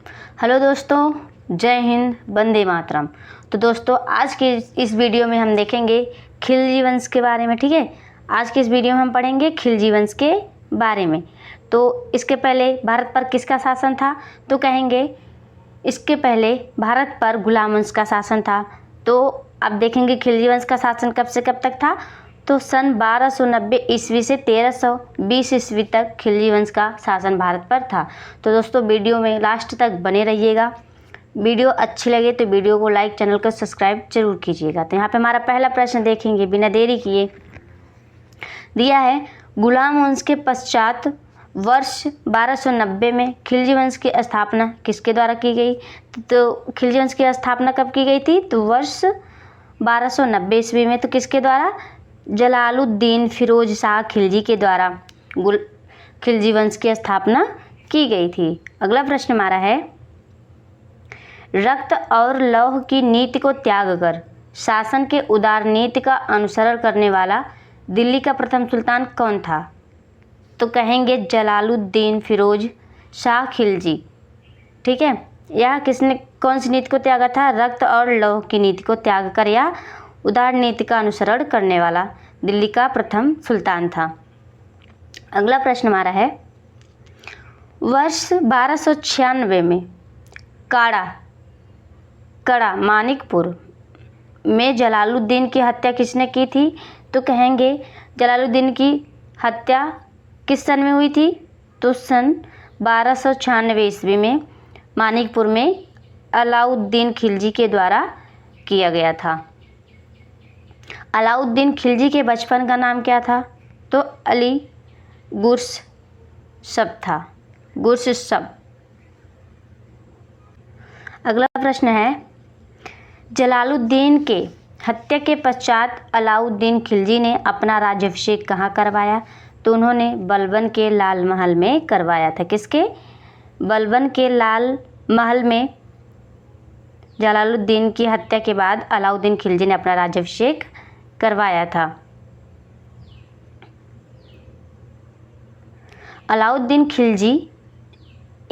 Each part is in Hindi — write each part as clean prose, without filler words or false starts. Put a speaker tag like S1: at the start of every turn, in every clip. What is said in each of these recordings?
S1: हेलो दोस्तों, जय हिंद, वंदे मातरम। तो दोस्तों, आज के इस वीडियो में हम देखेंगे खिलजी वंश के बारे में। ठीक है, आज के इस वीडियो में हम पढ़ेंगे खिलजी वंश के बारे में। तो इसके पहले भारत पर किसका शासन था? तो कहेंगे इसके पहले भारत पर गुलाम वंश का शासन था। तो अब देखेंगे खिलजी वंश का शासन कब से कब तक था। तो सन 1290 ईस्वी से 1320 ईस्वी तक खिलजी वंश का शासन भारत पर था। तो दोस्तों, वीडियो में लास्ट तक बने रहिएगा। वीडियो अच्छी लगे तो वीडियो को लाइक, चैनल को सब्सक्राइब जरूर कीजिएगा। तो यहाँ पे हमारा पहला प्रश्न देखेंगे बिना देरी किए। दिया है, गुलाम वंश के पश्चात वर्ष 1290 में खिलजी वंश की स्थापना किसके द्वारा की गई? तो खिलजी वंश की स्थापना कब की गई थी? तो वर्ष 1290 ईस्वी में। तो किसके द्वारा? जलालुद्दीन फिरोज शाह खिलजी के द्वारा खिलजी वंश की स्थापना की गई थी। अगला प्रश्न हमारा है, रक्त और लौह की नीति को त्याग कर शासन के उदार नीति का अनुसरण करने वाला दिल्ली का प्रथम सुल्तान कौन था? तो कहेंगे जलालुद्दीन फिरोज शाह खिलजी। ठीक है, यह किसने कौन सी नीति को त्यागा था? रक्त और लौह की नीति को त्याग कर या उदार नीति का अनुसरण करने वाला दिल्ली का प्रथम सुल्तान था। अगला प्रश्न हमारा है, वर्ष 1296 में कड़ा मानिकपुर में जलालुद्दीन की हत्या किसने की थी? तो कहेंगे जलालुद्दीन की हत्या किस सन में हुई थी? तो सन 1296 ईस्वी में मानिकपुर में अलाउद्दीन खिलजी के द्वारा किया गया था। अलाउद्दीन खिलजी के बचपन का नाम क्या था? तो अली गुरशब था, गुरशब। अगला प्रश्न है, जलालुद्दीन के हत्या के पश्चात अलाउद्दीन खिलजी ने अपना राज्याभिषेक कहाँ करवाया? तो उन्होंने बलबन के लाल महल में करवाया था। किसके? बलबन के लाल महल में जलालुद्दीन की हत्या के बाद अलाउद्दीन खिलजी ने अपना राज्याभिषेक करवाया था। अलाउद्दीन खिलजी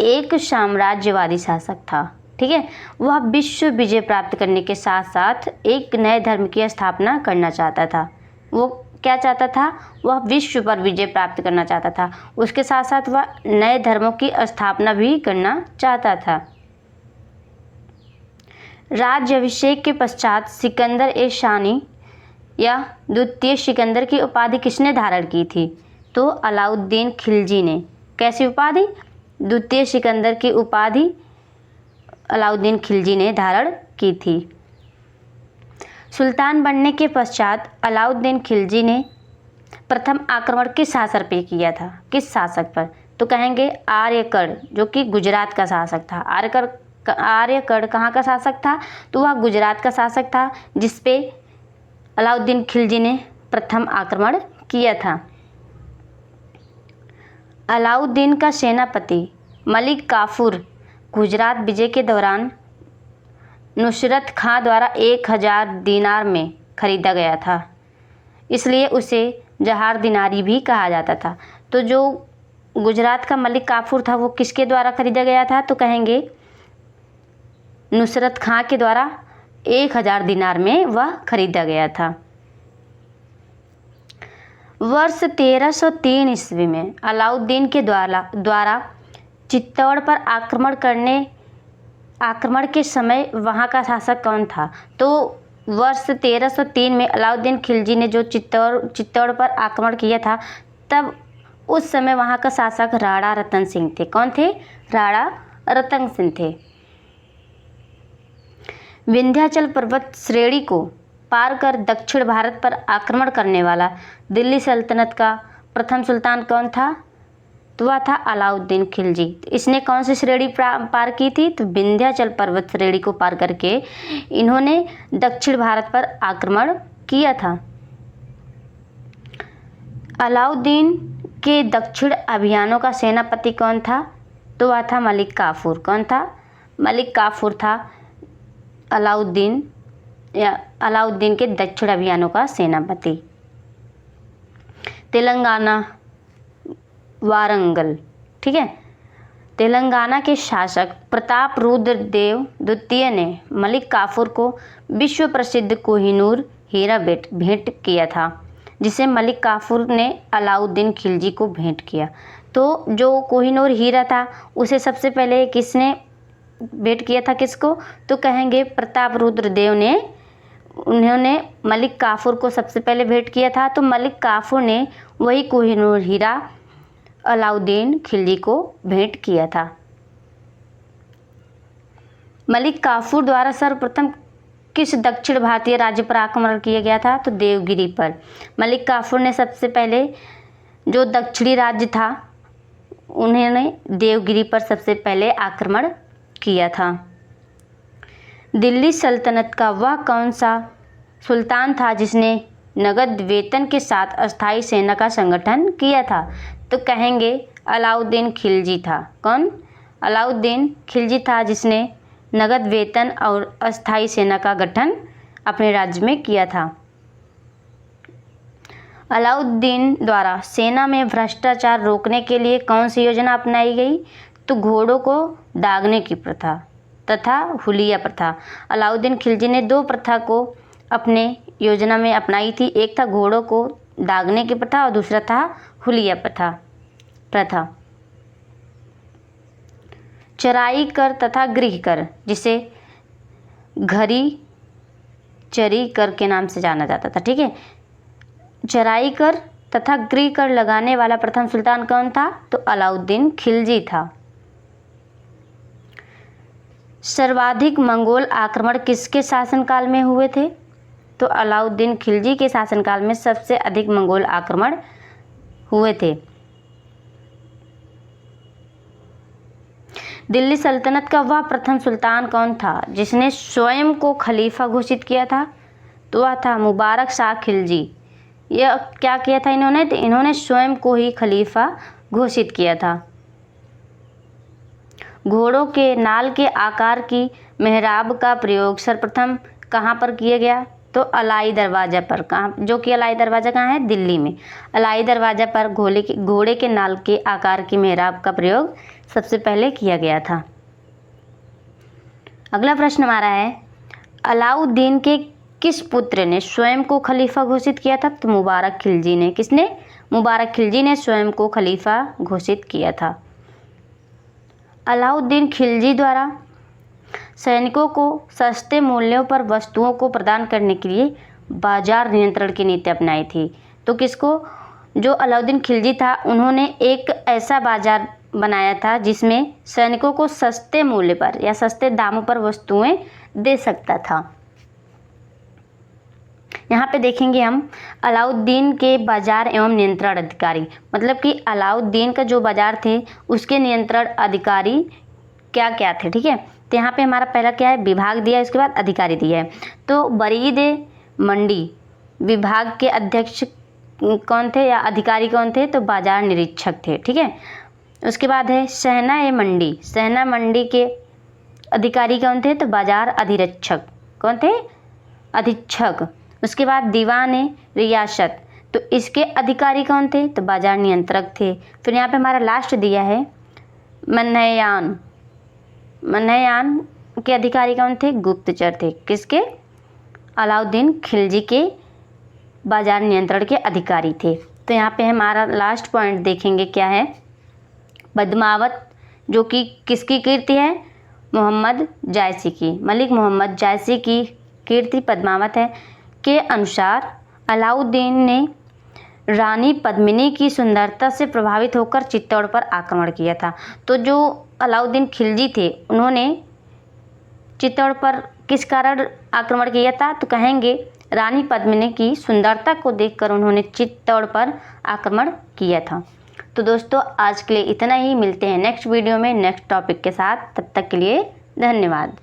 S1: एक साम्राज्यवादी शासक था। ठीक है, वह विश्व विजय प्राप्त करने के साथ साथ एक नए धर्म की स्थापना करना चाहता था। वो क्या चाहता था? वह विश्व पर विजय प्राप्त करना चाहता था। उसके साथ साथ वह नए धर्मों की स्थापना भी करना चाहता था। राज्याभिषेक के पश्चात सिकंदर ए शानी या द्वितीय सिकंदर की उपाधि किसने धारण की थी? तो अलाउद्दीन खिलजी ने। कैसी उपाधि? द्वितीय सिकंदर की उपाधि अलाउद्दीन खिलजी ने धारण की थी। सुल्तान बनने के पश्चात अलाउद्दीन खिलजी ने प्रथम आक्रमण किस शासक पे किया था? किस शासक पर? तो कहेंगे आर्यकड़, जो कि गुजरात का शासक था। आर्यकड़ कहाँ का शासक था? तो वह गुजरात का शासक था, जिसपे अलाउद्दीन खिलजी ने प्रथम आक्रमण किया था। अलाउद्दीन का सेनापति मलिक काफूर गुजरात विजय के दौरान नुसरत खां द्वारा 1000 दीनार में खरीदा गया था, इसलिए उसे जहार दीनारी भी कहा जाता था। तो जो गुजरात का मलिक काफूर था वो किसके द्वारा खरीदा गया था? तो कहेंगे नुसरत खां के द्वारा 1000 दीनार में वह खरीदा गया था। वर्ष 1303 ईस्वी में अलाउद्दीन के द्वारा चित्तौड़ पर आक्रमण के समय वहाँ का शासक कौन था? तो वर्ष 1303 में अलाउद्दीन खिलजी ने जो चित्तौड़ पर आक्रमण किया था, तब उस समय वहाँ का शासक राणा रतन सिंह थे। कौन थे? राणा रतन सिंह थे। विंध्याचल पर्वत श्रेणी को पार कर दक्षिण भारत पर आक्रमण करने वाला दिल्ली सल्तनत का प्रथम सुल्तान कौन था? तो वह था अलाउद्दीन खिलजी। इसने कौन सी श्रेणी पार की थी? तो विंध्याचल पर्वत श्रेणी को पार करके इन्होंने दक्षिण भारत पर आक्रमण किया था। अलाउद्दीन के दक्षिण अभियानों का सेनापति कौन था? तो वह था मलिक काफूर। कौन था? मलिक काफूर था अलाउद्दीन के दक्षिण अभियानों का सेनापति। तेलंगाना वारंगल। ठीक है, तेलंगाना के शासक प्रताप रुद्र देव द्वितीय ने मलिक काफूर को विश्व प्रसिद्ध कोहिनूर हीरा भेंट किया था, जिसे मलिक काफूर ने अलाउद्दीन खिलजी को भेंट किया। तो जो कोहिनूर हीरा था उसे सबसे पहले किसने भेंट किया था, किसको? तो कहेंगे प्रताप रुद्र देव ने, उन्होंने मलिक काफूर को सबसे पहले भेंट किया था। तो मलिक काफूर ने वही कोहिनूर हीरा अलाउद्दीन खिलजी को भेंट किया था। मलिक काफूर द्वारा सर्वप्रथम किस दक्षिण भारतीय राज्य पर आक्रमण किया गया था? तो देवगिरी पर। मलिक काफूर ने सबसे पहले जो दक्षिणी राज्य था उन्होंने देवगिरी पर सबसे पहले आक्रमण किया था। दिल्ली सल्तनत का वह कौन सा सुल्तान था जिसने नगद वेतन के साथ अस्थायी सेना का संगठन किया था? तो कहेंगे अलाउद्दीन खिलजी था। कौन? अलाउद्दीन खिलजी था जिसने नगद वेतन और अस्थायी सेना का गठन अपने राज्य में किया था। अलाउद्दीन द्वारा सेना में भ्रष्टाचार रोकने के लिए कौन सी योजना अपनाई गई? तो घोड़ों को दागने की प्रथा तथा हुलिया प्रथा। अलाउद्दीन खिलजी ने दो प्रथा को अपने योजना में अपनाई थी। एक था घोड़ों को दागने की प्रथा और दूसरा था हुलिया प्रथा। चराई कर तथा गृह कर, जिसे घरी चरी कर के नाम से जाना जाता था, ठीक है। चराई कर तथा गृह कर लगाने वाला प्रथम सुल्तान कौन था? तो अलाउद्दीन खिलजी था। सर्वाधिक मंगोल आक्रमण किसके शासनकाल में हुए थे? तो अलाउद्दीन खिलजी के शासनकाल में सबसे अधिक मंगोल आक्रमण हुए थे। दिल्ली सल्तनत का वह प्रथम सुल्तान कौन था जिसने स्वयं को खलीफा घोषित किया था? तो वह था मुबारक शाह खिलजी। यह क्या किया था इन्होंने? तो इन्होंने स्वयं को ही खलीफा घोषित किया था। घोड़ों के नाल के आकार की मेहराब का प्रयोग सर्वप्रथम कहाँ पर किया गया? तो अलाई दरवाज़ा पर। कहाँ? जो कि अलाई दरवाज़ा कहाँ है? दिल्ली में। अलाई दरवाज़ा पर घोड़े के नाल के आकार की मेहराब का प्रयोग सबसे पहले किया गया था। अगला प्रश्न हमारा है, अलाउद्दीन के किस पुत्र ने स्वयं को खलीफा घोषित किया था? तो मुबारक खिलजी ने। किसने? मुबारक खिलजी ने स्वयं को खलीफा घोषित किया था। अलाउद्दीन खिलजी द्वारा सैनिकों को सस्ते मूल्यों पर वस्तुओं को प्रदान करने के लिए बाजार नियंत्रण की नीति अपनाई थी। तो किसको? जो अलाउद्दीन खिलजी था उन्होंने एक ऐसा बाजार बनाया था जिसमें सैनिकों को सस्ते मूल्य पर या सस्ते दामों पर वस्तुएं दे सकता था। यहाँ पे देखेंगे हम अलाउद्दीन के बाजार एवं नियंत्रण अधिकारी, मतलब कि अलाउद्दीन का जो बाजार थे उसके नियंत्रण अधिकारी क्या क्या थे, ठीक है। तो यहाँ पे हमारा पहला क्या है? विभाग दिया है, उसके बाद अधिकारी दिया है। तो बरीद मंडी विभाग के अध्यक्ष कौन थे या अधिकारी कौन थे? तो बाजार निरीक्षक थे, ठीक है। उसके बाद है सहना मंडी के अधिकारी कौन थे? तो बाजार अधिरक्षक। कौन थे? अधीक्षक। उसके बाद दीवान रियासत, तो इसके अधिकारी कौन थे? तो बाजार नियंत्रक थे। फिर यहाँ पे हमारा लास्ट दिया है मन्नयान के अधिकारी कौन थे? गुप्तचर थे। किसके? अलाउद्दीन खिलजी के बाजार नियंत्रण के अधिकारी थे। तो यहाँ पे हमारा लास्ट पॉइंट देखेंगे क्या है? पद्मावत, जो कि किसकी कीर्ति है? मोहम्मद जायसी की। मलिक मोहम्मद जायसी की कीर्ति पद्मावत है। के अनुसार अलाउद्दीन ने रानी पद्मिनी की सुंदरता से प्रभावित होकर चित्तौड़ पर आक्रमण किया था। तो जो अलाउद्दीन खिलजी थे उन्होंने चित्तौड़ पर किस कारण आक्रमण किया था? तो कहेंगे रानी पद्मिनी की सुंदरता को देखकर उन्होंने चित्तौड़ पर आक्रमण किया था। तो दोस्तों आज के लिए इतना ही। मिलते हैं नेक्स्ट वीडियो में नेक्स्ट टॉपिक के साथ। तब तक के लिए धन्यवाद।